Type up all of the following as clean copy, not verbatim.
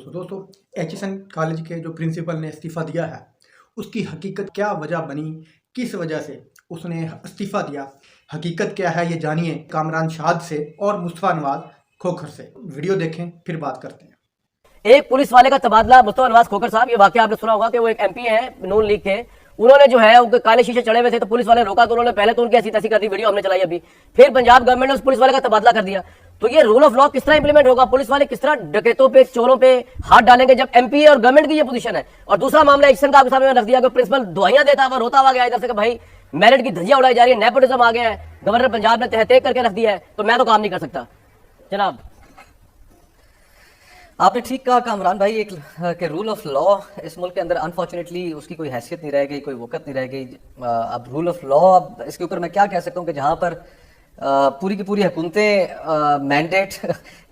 दोस्तों HSN college के जो प्रिंसिपल ने इस्तीफ़ा दिया है उसकी हकीकत क्या वजह बनी, किस वजह से उसने इस्तीफ़ा दिया, हकीकत क्या है ये जानिए कामरान शाद से और मुस्तफ़ा नवाज खोखर से। वीडियो देखें फिर बात करते हैं। एक पुलिस वाले का तबादला मुस्तफ़ा नवाज खोखर साहब, ये वाकया आपने सुना होगा कि वो एक एमपी है नून लीग के, उन्होंने जो है उनके काले शीशे चढ़े हुए थे तो पुलिस वाले रोका तो उन्होंने पहले तो उनकी ऐसी तैसी कर दी, वीडियो हमने चलाई अभी, फिर पंजाब गवर्नमेंट ने उस पुलिस वाले का तबादला कर दिया। तो ये रूल ऑफ लॉ किस तरह इंप्लीमेंट होगा, पुलिस वाले किस तरह डकैतों पे चोरों पे हाथ डालेंगे जब एमपी है और गवर्नमेंट की ये पोजीशन है। और दूसरा मामला एक्शन का आपके सामने रख दिया कि प्रिंसिपल दुआइयां देता हुआ रोता हुआ गया इधर से कि भाई मेरिट की धज्जियां उड़ाई जा रही है, नेपोटिज्म आ गया है, गवर्नर पंजाब ने तहते करके रख दिया है, तो मैं तो काम नहीं कर सकता। जनाब आपने ठीक कहा कामरान भाई, एक के रूल ऑफ लॉ इस मुल्क के अंदर अनफॉर्चुनेटली उसकी कोई हैसियत नहीं रह गई, कोई वक़्त नहीं रह गई। अब रूल ऑफ लॉ, अब इसके ऊपर मैं क्या कह सकता हूँ कि जहाँ पर पूरी की पूरी हुकूमतें मैंडेट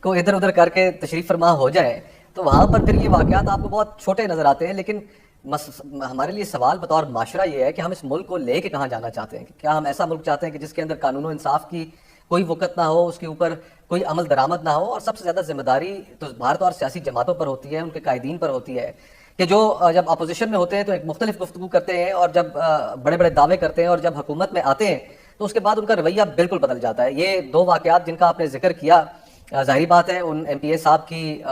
को इधर उधर करके तशरीफ फरमा हो जाए तो वहाँ पर फिर ये वाक़यात आपको बहुत छोटे नज़र आते हैं। लेकिन हमारे लिए सवाल बतौर माशरा ये है कि हम इस मुल्क को ले के कहाँ जाना चाहते हैं। क्या हम ऐसा मुल्क चाहते हैं कि जिसके अंदर कानून और इंसाफ की कोई वक़्त ना हो, उसके ऊपर कोई अमल दरामद ना हो, और सबसे ज़्यादा जिम्मेदारी तो भारत और सियासी जमातों पर होती है, उनके कायदीन पर होती है कि जो जब अपोजिशन में होते हैं तो एक मुख्तलिफ गुफ्तगू करते हैं और जब बड़े बड़े दावे करते हैं और जब हुकूमत में आते हैं तो उसके बाद उनका रवैया बिल्कुल बदल जाता है। ये दो वाक़यात जिनका आपने जिक्र किया, ज़ाहिर बात है उन MPA साहब की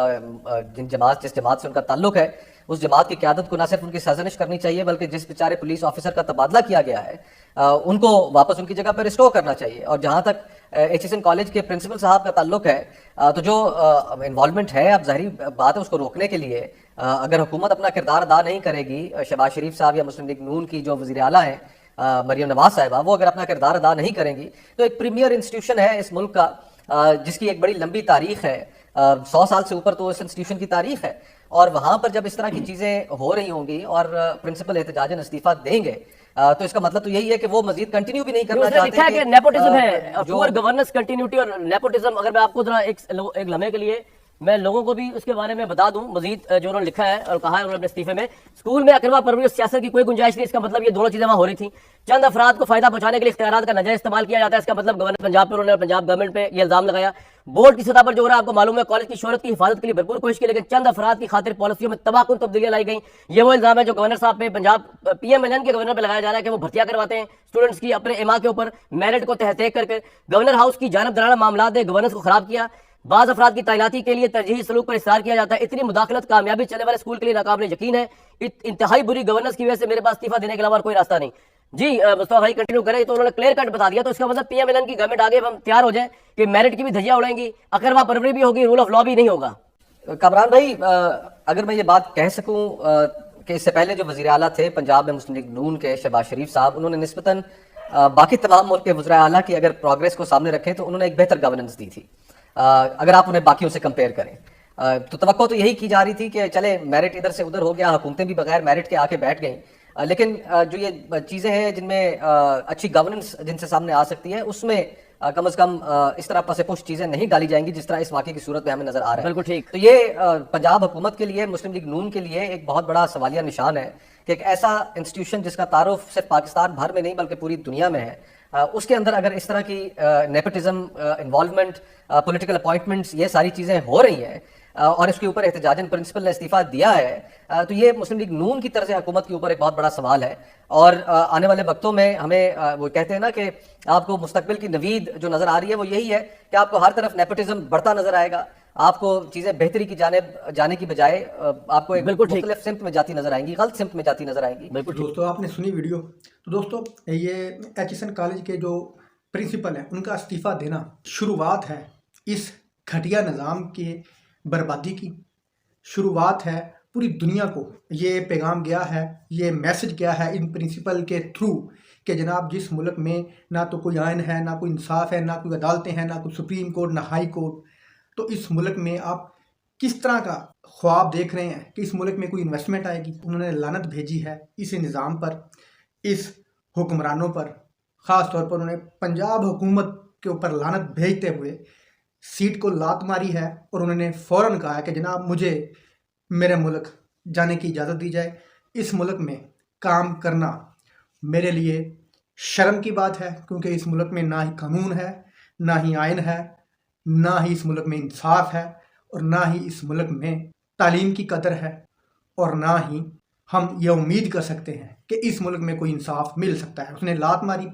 जिस जमात से उनका ताल्लुक है उस जमात की क़यादत को ना सिर्फ उनकी सरजनिश करनी चाहिए बल्कि जिस बेचारे पुलिस ऑफिसर का तबादला किया गया है उनको वापस उनकी जगह पर रिस्टोर करना चाहिए। और जहाँ तक HSN कॉलेज के प्रिंसिपल साहब का ताल्लुक है तो जो इन्वॉल्वमैंट है, अब ज़ाहिर बात है उसको रोकने के लिए अगर हुकूमत अपना किरदार अदा नहीं करेगी, शहबाज शरीफ साहब या मुस्लिम लीग नून की जो वज़ीर आला हैं मरियम नवाज साहिबा, वो अगर अपना किरदार अदा नहीं करेंगी तो एक प्रीमियर इंस्टीट्यूशन है इस मुल्क का जिसकी एक बड़ी लंबी तारीख है, 100 साल से ऊपर तो इस इंस्टीट्यूशन की तारीख है। और वहाँ पर जब इस तरह की चीज़ें हो रही होंगी और प्रिंसिपल एहतजाजन इस्तीफ़ा देंगे तो इसका मतलब तो यही है कि वो मजीद कंटिन्यू भी नहीं करना चाहते हैं कि नेपोटिज्म है, पुअर गवर्नेंस, कंटिन्यूटी और नेपोटिज्म। अगर मैं आपको जरा एक लम्हे के लिए मैं लोगों को भी उसके बारे में बता दूं मजीद जो उन्होंने लिखा है और कहा है उन्होंने अपने इस्तीफे में, स्कूल में अकरवा परवरी और सियासत की कोई गुंजाइश नहीं। इसका मतलब ये दोनों चीजें वहां हो रही थी। चंद अफराद को फायदा पहुंचाने के लिए इख्तियारात का नाजायज इस्तेमाल किया जाता है, इसका मतलब गवर्नर पंजाब पे उन्होंने पंजाब गवर्नमेंट पे ये इल्जाम लगाया। बोर्ड की सतह पर जो हो रहा है आपको मालूम है, कॉलेज की शोहरत की हिफाजत के लिए भरपूर कोशिश की लेकिन चंद अफराद की खातिर पॉलिसियों में तबाहकुन तब्दीलियां लाई गई। ये वो इल्जाम है जो गवर्नर साहब पे, पंजाब PMLN के गवर्नर पे लगाया जा रहा है कि वो भर्तियां करवाते हैं स्टूडेंट्स की अपने इमा के ऊपर मेरिट को तहत करके। गवर्नर हाउस की जानबदाराना मामला ने गवर्नेंस को खराब किया। बाज़ अफराद की तैनाती के लिए तरजीही सलूक पर इस्तार किया जाता है। इतनी मुदाखलत कामयाबी चलने वाले स्कूल के लिए नाकाबिले यकीन है। इंतहाई बुरी गवर्नेंस की वजह से मेरे पास इस्तीफा देने के अलावा कोई रास्ता नहीं। जी मुस्तफा भाई कंटिन्यू करें। तो उन्होंने क्लियर कट बता दिया, तो इसका मतलब PMLN की गवर्नमेंट आगे हम तैयार हो जाए कि मेरिट की भी धज्जियां उड़ाएंगी, अकरवा परवरी भी होगी, रूल ऑफ लॉ भी नहीं होगा। कामरान भाई अगर मैं ये बात कह सकूं कि इससे पहले जो वज़ीर आला थे पंजाब में मुस्लिम लीग नून के शहबाज शरीफ साहब, उन्होंने निस्बतन बाकी तमाम मुल्क के वज़ीर आला की अगर प्रोग्रेस को सामने रखें तो उन्होंने एक बेहतर गवर्नेंस दी थी अगर आप उन्हें बाकियों से कंपेयर करें। तो तवक्को तो यही की जा रही थी कि चले मेरिट इधर से उधर हो गया, हुकूमतें भी बगैर मेरिट के आके बैठ गई, लेकिन जो ये चीज़ें हैं जिनमें अच्छी गवर्नेंस जिनसे सामने आ सकती है उसमें कम अज़ कम इस तरह पसे पुश चीज़ें नहीं डाली जाएंगी जिस तरह इस वाक़े की सूरत में हमें नज़र आ रहा है। बिल्कुल ठीक। तो ये पंजाब हुकूमत के लिए, मुस्लिम लीग नून के लिए एक बहुत बड़ा सवालिया निशान है कि एक ऐसा इंस्टीट्यूशन जिसका तारुफ सिर्फ पाकिस्तान भर में नहीं बल्कि पूरी दुनिया में है, उसके अंदर अगर इस तरह की नेपोटिज्म, इन्वॉल्वमेंट, पॉलिटिकल अपॉइंटमेंट्स, ये सारी चीज़ें हो रही हैं और इसके ऊपर एहतजाजन प्रिंसिपल ने इस्तीफ़ा दिया है तो ये मुस्लिम लीग नून की तरफ हुकूमत के ऊपर एक बहुत बड़ा सवाल है। और आने वाले वक्तों में हमें वो कहते हैं ना कि आपको मुस्तकबिल की नवीद जो नज़र आ रही है वो यही है कि आपको हर तरफ नेपोटिज्म बढ़ता नज़र आएगा, आपको चीज़ें बेहतरी की जानिब जाने की बजाय आपको एक मुख्तलिफ सिमत में जाती नजर आएंगी, गलत सिमत में जाती नजर आएंगी। बिल्कुल दोस्तों, आपने सुनी वीडियो। तो दोस्तों ये HSN कॉलेज के जो प्रिंसिपल हैं उनका इस्तीफ़ा देना शुरुआत है इस घटिया निज़ाम की बर्बादी की, शुरुआत है। पूरी दुनिया को ये पैगाम गया है, ये मैसेज गया है इन प्रिंसिपल के थ्रू कि जनाब जिस मुल्क में ना तो कोई आइन है, ना कोई इंसाफ है, ना कोई अदालतें हैं, ना कोई सुप्रीम कोर्ट, ना हाई कोर्ट, तो इस मुल्क में आप किस तरह का ख्वाब देख रहे हैं कि इस मुल्क में कोई इन्वेस्टमेंट आएगी। उन्होंने लानत भेजी है इस निज़ाम पर, इस हुक्मरानों पर, ख़ास तौर पर उन्होंने पंजाब हुकूमत के ऊपर लानत भेजते हुए सीट को लात मारी है और उन्होंने फ़ौरन कहा है कि जनाब मुझे मेरे मुल्क जाने की इजाज़त दी जाए। इस मुल्क में काम करना मेरे लिए शर्म की बात है क्योंकि इस मुल्क में ना ही कानून है, ना ही आइन है, ना ही इस मुल्क में इंसाफ है और ना ही इस मुल्क में تعلیم کی قدر ہے اور نہ ہی ہم یہ امید کر سکتے ہیں کہ اس ملک میں کوئی انصاف مل سکتا ہے. اس نے لات ماری.